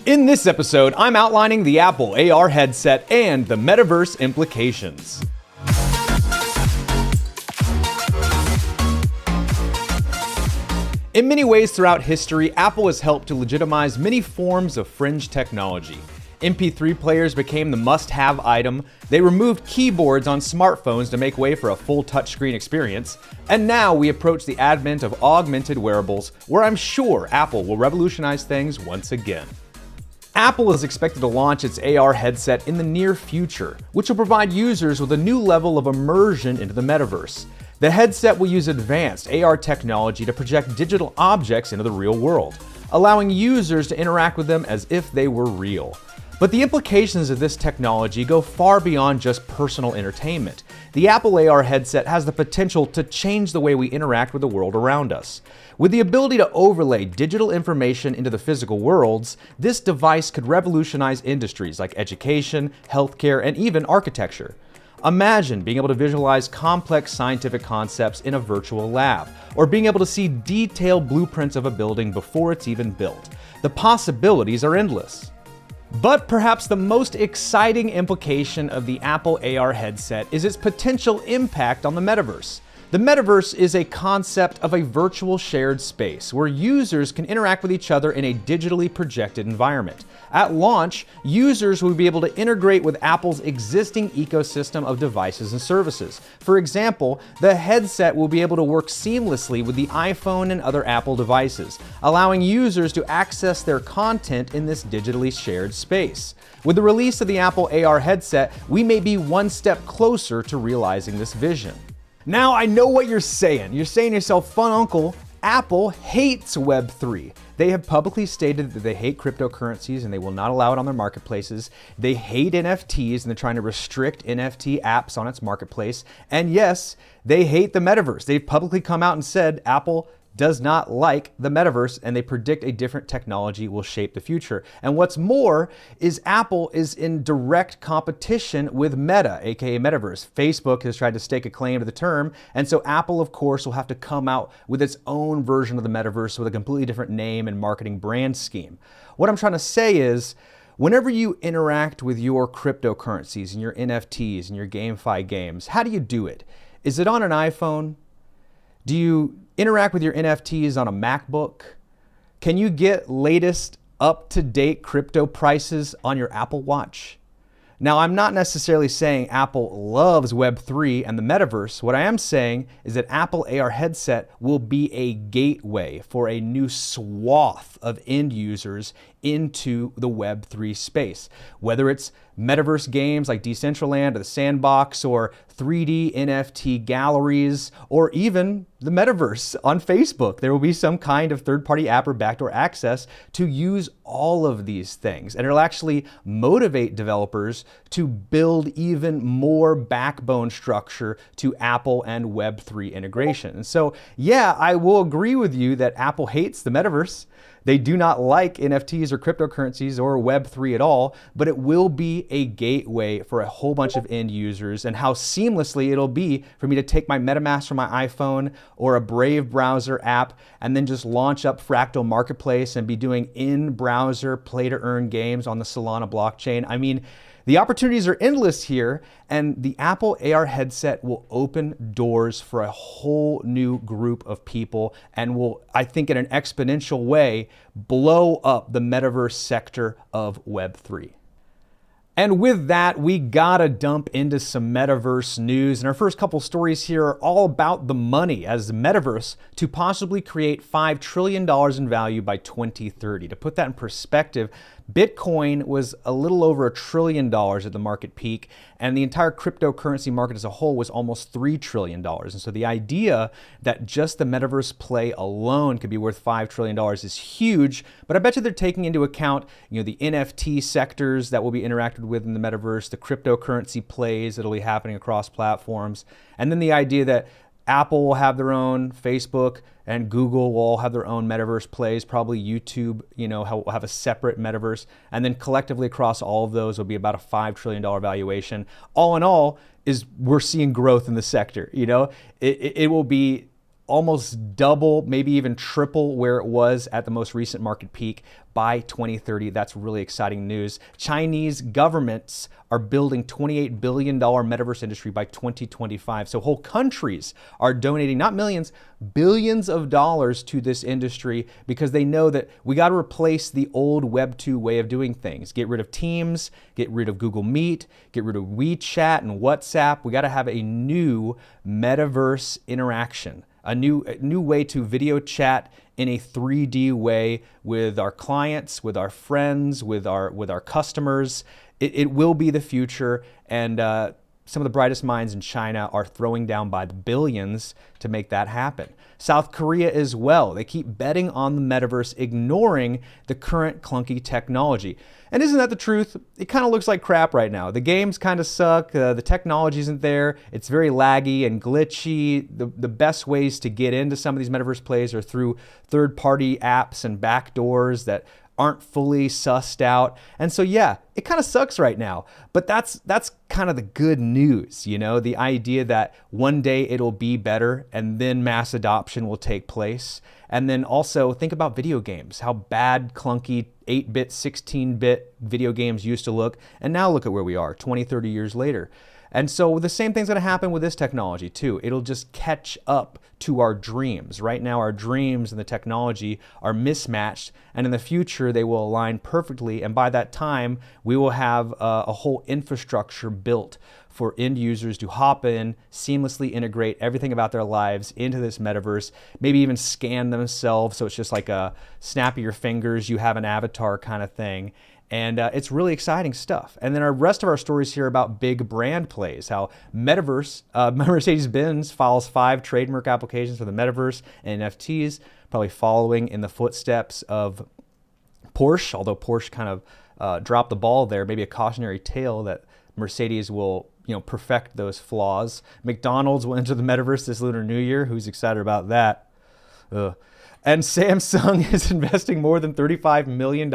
In this episode, I'm outlining the Apple AR headset and the Metaverse implications. In many ways throughout history, Apple has helped to legitimize many forms of fringe technology. MP3 players became the must-have item, they removed keyboards on smartphones to make way for a full touchscreen experience, and now we approach the advent of augmented wearables, where I'm sure Apple will revolutionize things once again. Apple is expected to launch its AR headset in the near future, which will provide users with a new level of immersion into the metaverse. The headset will use advanced AR technology to project digital objects into the real world, allowing users to interact with them as if they were real. But the implications of this technology go far beyond just personal entertainment. The Apple AR headset has the potential to change the way we interact with the world around us. With the ability to overlay digital information into the physical worlds, this device could revolutionize industries like education, healthcare, and even architecture. Imagine being able to visualize complex scientific concepts in a virtual lab, or being able to see detailed blueprints of a building before it's even built. The possibilities are endless. But perhaps the most exciting implication of the Apple AR headset is its potential impact on the metaverse. The metaverse is a concept of a virtual shared space where users can interact with each other in a digitally projected environment. At launch, users will be able to integrate with Apple's existing ecosystem of devices and services. For example, the headset will be able to work seamlessly with the iPhone and other Apple devices, allowing users to access their content in this digitally shared space. With the release of the Apple AR headset, we may be one step closer to realizing this vision. Now, I know what you're saying. You're saying to yourself, fununcle, Apple hates Web3. They have publicly stated that they hate cryptocurrencies and they will not allow it on their marketplaces. They hate NFTs and they're trying to restrict NFT apps on its marketplace. And yes, they hate the metaverse. They've publicly come out and said Apple does not like the metaverse, and they predict a different technology will shape the future. And what's more is Apple is in direct competition with Meta, aka Metaverse. Facebook has tried to stake a claim to the term, and so Apple, of course, will have to come out with its own version of the metaverse with a completely different name and marketing brand scheme. What I'm trying to say is, whenever you interact with your cryptocurrencies and your NFTs and your GameFi games, how do you do it? Is it on an iPhone? Do you interact with your NFTs on a MacBook? Can you get latest up-to-date crypto prices on your Apple Watch? Now, I'm not necessarily saying Apple loves Web3 and the metaverse. What I am saying is that Apple AR headset will be a gateway for a new swath of end users into the Web3 space. Whether it's metaverse games like Decentraland or the Sandbox, or 3D NFT galleries, or even the metaverse on Facebook. There will be some kind of third-party app or backdoor access to use all of these things. And it'll actually motivate developers to build even more backbone structure to Apple and Web3 integration. And so, yeah, I will agree with you that Apple hates the metaverse. They do not like NFTs or cryptocurrencies or Web3 at all, but it will be a gateway for a whole bunch of end users, and how seamlessly it'll be for me to take my MetaMask from my iPhone or a Brave browser app and then just launch up Fractal Marketplace and be doing in-browser play-to-earn games on the Solana blockchain. I mean, the opportunities are endless here, and the Apple AR headset will open doors for a whole new group of people and will, I think, in an exponential way, blow up the metaverse sector of Web3. And with that, we gotta dump into some metaverse news. And our first couple stories here are all about the money as the metaverse to possibly create $5 trillion in value by 2030. To put that in perspective, Bitcoin was a little over $1 trillion at the market peak, and the entire cryptocurrency market as a whole was almost $3 trillion. And so the idea that just the metaverse play alone could be worth $5 trillion is huge, but I bet you they're taking into account, the NFT sectors that will be interacted with in the metaverse, the cryptocurrency plays that'll be happening across platforms, and then the idea that Apple will have their own, Facebook and Google will all have their own metaverse plays, probably YouTube, will have a separate metaverse, and then collectively across all of those will be about a $5 trillion valuation. All in all, we're seeing growth in the sector. It will be almost double, maybe even triple where it was at the most recent market peak by 2030. That's really exciting news. Chinese governments are building $28 billion metaverse industry by 2025. So whole countries are donating not millions, billions of dollars to this industry because they know that we got to replace the old Web 2 way of doing things. Get rid of Teams, get rid of Google Meet, get rid of WeChat and WhatsApp. We got to have a new metaverse interaction. A new way to video chat in a 3D way with our clients, with our friends, with our customers. It will be the future, and some of the brightest minds in China are throwing down by the billions to make that happen. South Korea as well. They keep betting on the metaverse, ignoring the current clunky technology. And isn't that the truth? It kind of looks like crap right now. The games kind of suck. The technology isn't there. It's very laggy and glitchy. The best ways to get into some of these metaverse plays are through third-party apps and backdoors that aren't fully sussed out. And so, yeah, it kind of sucks right now, but that's kind of the good news, you know, the idea that one day it'll be better and then mass adoption will take place. And then also think about video games, how bad, clunky 8-bit, 16-bit video games used to look. And now look at where we are 20, 30 years later. And so the same thing's going to happen with this technology too. It'll just catch up to our dreams. Right now, our dreams and the technology are mismatched, and in the future, they will align perfectly. And by that time, we will have a whole infrastructure built for end users to hop in, seamlessly integrate everything about their lives into this metaverse, maybe even scan themselves. So it's just like a snap of your fingers, you have an avatar kind of thing. And it's really exciting stuff. And then our rest of our stories here about big brand plays, how Metaverse, Mercedes-Benz files 5 trademark applications for the Metaverse and NFTs, probably following in the footsteps of Porsche, although Porsche kind of dropped the ball there, maybe a cautionary tale that Mercedes will perfect those flaws. McDonald's will enter the Metaverse this Lunar New Year. Who's excited about that? Ugh. And Samsung is investing more than $35 million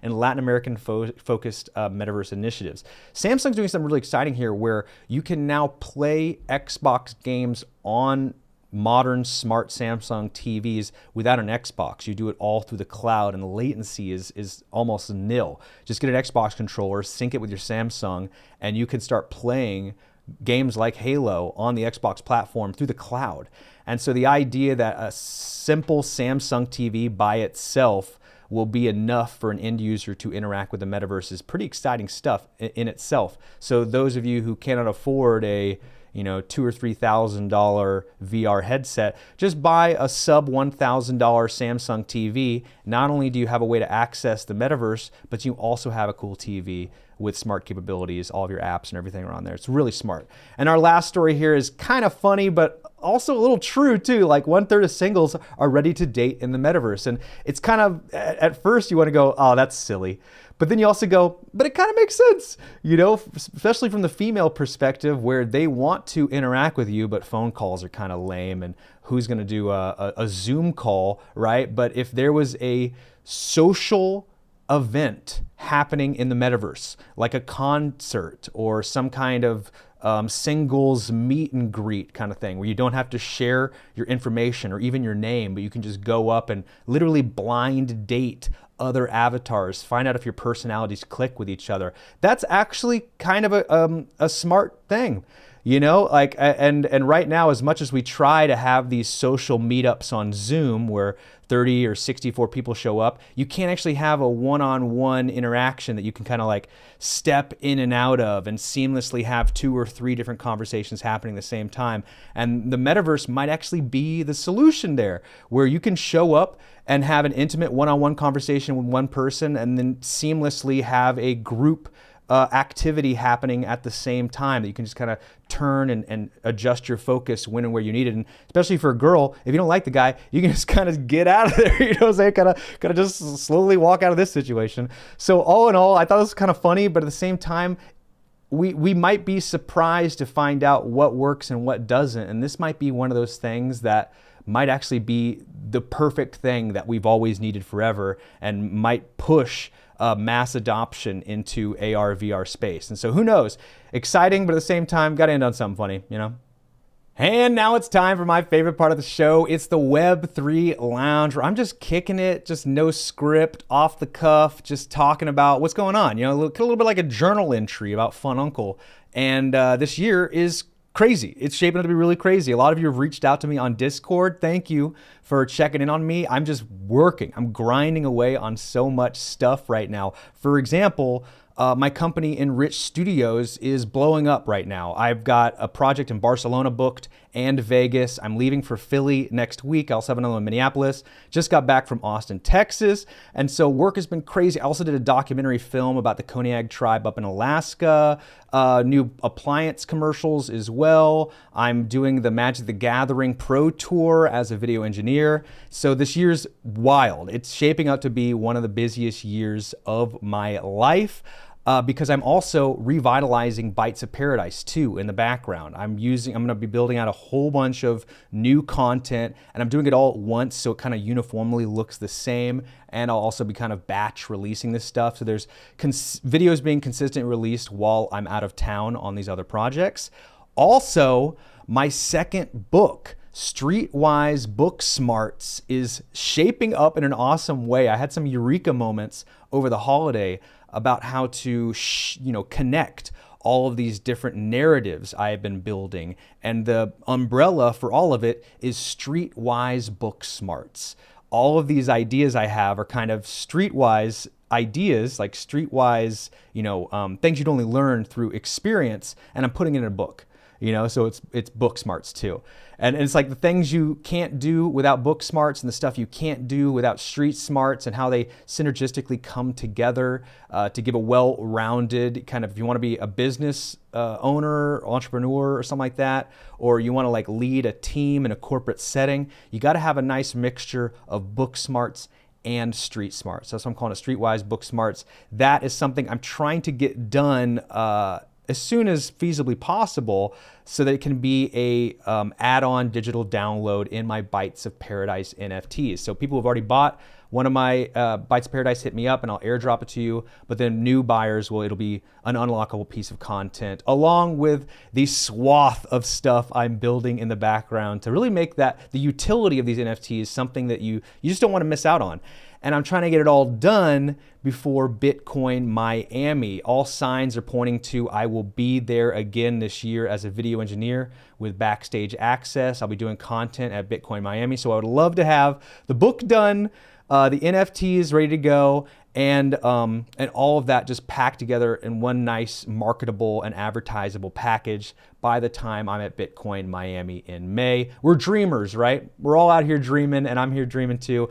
in Latin American focused metaverse initiatives. Samsung's doing something really exciting here where you can now play Xbox games on modern smart Samsung TVs without an Xbox. You do it all through the cloud, and the latency is almost nil. Just get an Xbox controller, sync it with your Samsung, and you can start playing games like Halo on the Xbox platform through the cloud. And so the idea that a simple Samsung TV by itself will be enough for an end user to interact with the metaverse is pretty exciting stuff in itself. So those of you who cannot afford a $2,000 or $3,000 VR headset, just buy a sub $1,000 Samsung TV. Not only do you have a way to access the metaverse, but you also have a cool TV with smart capabilities, all of your apps and everything are on there. It's really smart. And our last story here is kind of funny, but also a little true too. Like 1/3 of singles are ready to date in the metaverse. And it's kind of, at first you want to go, oh, that's silly. But then you also go, but it kind of makes sense, especially from the female perspective where they want to interact with you, but phone calls are kind of lame. And who's going to do a Zoom call, right? But if there was a social event happening in the metaverse, like a concert or some kind of singles meet and greet kind of thing where you don't have to share your information or even your name, but you can just go up and literally blind date other avatars, find out if your personalities click with each other. That's actually kind of a smart thing. And right now, as much as we try to have these social meetups on Zoom where 30 or 64 people show up, you can't actually have a one-on-one interaction that you can kind of like step in and out of and seamlessly have 2 or 3 different conversations happening at the same time. And the metaverse might actually be the solution there, where you can show up and have an intimate one-on-one conversation with one person and then seamlessly have a group activity happening at the same time that you can just kind of turn and adjust your focus when and where you need it. And especially for a girl, if you don't like the guy, you can just kind of get out of there, kind of just slowly walk out of this situation. So all in all, I thought this was kind of funny, but at the same time, we might be surprised to find out what works and what doesn't. And this might be one of those things that might actually be the perfect thing that we've always needed forever and might push mass adoption into AR, VR space. And so who knows? Exciting, but at the same time, got to end on something funny, And now it's time for my favorite part of the show. It's the Web3 Lounge, where I'm just kicking it, just no script, off the cuff, just talking about what's going on. You know, a little bit like a journal entry about Fununcle. And this year is crazy. It's shaping up to be really crazy. A lot of you have reached out to me on Discord. Thank you for checking in on me. I'm just working. I'm grinding away on so much stuff right now. For example, my company Enrich Studios is blowing up right now. I've got a project in Barcelona booked and Vegas. I'm leaving for Philly next week. I also have another one in Minneapolis. Just got back from Austin, Texas. And so work has been crazy. I also did a documentary film about the Koniag tribe up in Alaska. New appliance commercials as well. I'm doing the Magic the Gathering Pro Tour as a video engineer. So this year's wild. It's shaping up to be one of the busiest years of my life. Because I'm also revitalizing Bytes of Paradise too in the background. I'm going to be building out a whole bunch of new content, and I'm doing it all at once so it kind of uniformly looks the same. And I'll also be kind of batch releasing this stuff. So there's videos being consistently released while I'm out of town on these other projects. Also, my second book, Streetwise Book Smarts, is shaping up in an awesome way. I had some eureka moments over the holiday about how to, connect all of these different narratives I have been building. And the umbrella for all of it is Streetwise Book Smarts. All of these ideas I have are kind of streetwise ideas, like streetwise, things you'd only learn through experience, and I'm putting it in a book. So it's book smarts too. And it's like the things you can't do without book smarts and the stuff you can't do without street smarts, and how they synergistically come together to give a well-rounded kind of, if you want to be a business owner, entrepreneur or something like that, or you want to like lead a team in a corporate setting, you got to have a nice mixture of book smarts and street smarts. So that's what I'm calling it, Streetwise Book Smarts. That is something I'm trying to get done as soon as feasibly possible, so that it can be a add-on digital download in my Bytes of Paradise NFTs. So people who've already bought one of my Bytes of Paradise, hit me up and I'll airdrop it to you. But then new buyers, it'll be an unlockable piece of content, along with the swath of stuff I'm building in the background to really make that the utility of these NFTs something that you just don't want to miss out on. And I'm trying to get it all done before Bitcoin Miami. All signs are pointing to I will be there again this year as a video engineer with backstage access. I'll be doing content at Bitcoin Miami. So I would love to have the book done, the NFTs ready to go, and all of that just packed together in one nice marketable and advertisable package by the time I'm at Bitcoin Miami in May. We're dreamers, right? We're all out here dreaming, and I'm here dreaming too.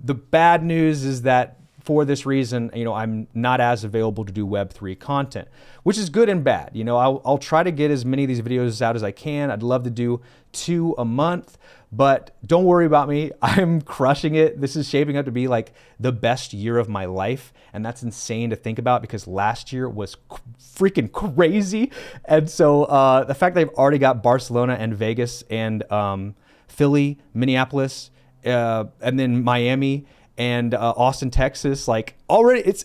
The bad news is that for this reason, I'm not as available to do Web3 content, which is good and bad. I'll try to get as many of these videos out as I can. I'd love to do 2 a month, but don't worry about me. I'm crushing it. This is shaping up to be like the best year of my life. And that's insane to think about, because last year was freaking crazy. And so the fact that I've already got Barcelona and Vegas and Philly, Minneapolis, and then Miami and Austin, Texas, like already it's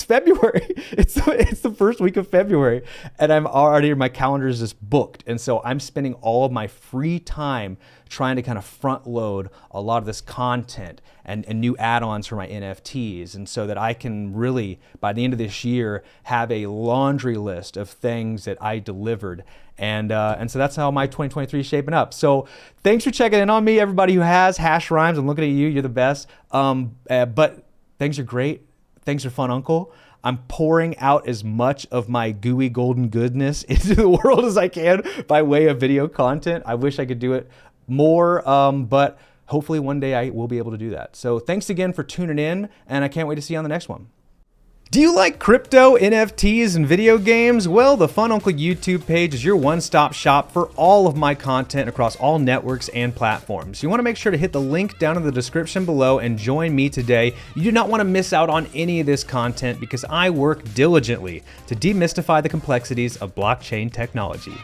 February. It's the first week of February, and I'm already, my calendar is just booked. And so I'm spending all of my free time trying to kind of front load a lot of this content and new add-ons for my NFTs. And so that I can really, by the end of this year, have a laundry list of things that I delivered. And so that's how my 2023 is shaping up. So thanks for checking in on me, everybody who has hash rhymes. I'm looking at you. You're the best. But things are great. Things are fun, Uncle. I'm pouring out as much of my gooey golden goodness into the world as I can by way of video content. I wish I could do it more, but hopefully one day I will be able to do that. So thanks again for tuning in, and I can't wait to see you on the next one. Do you like crypto, NFTs, and video games? Well, the Fununcle YouTube page is your one-stop shop for all of my content across all networks and platforms. You want to make sure to hit the link down in the description below and join me today. You do not want to miss out on any of this content, because I work diligently to demystify the complexities of blockchain technology.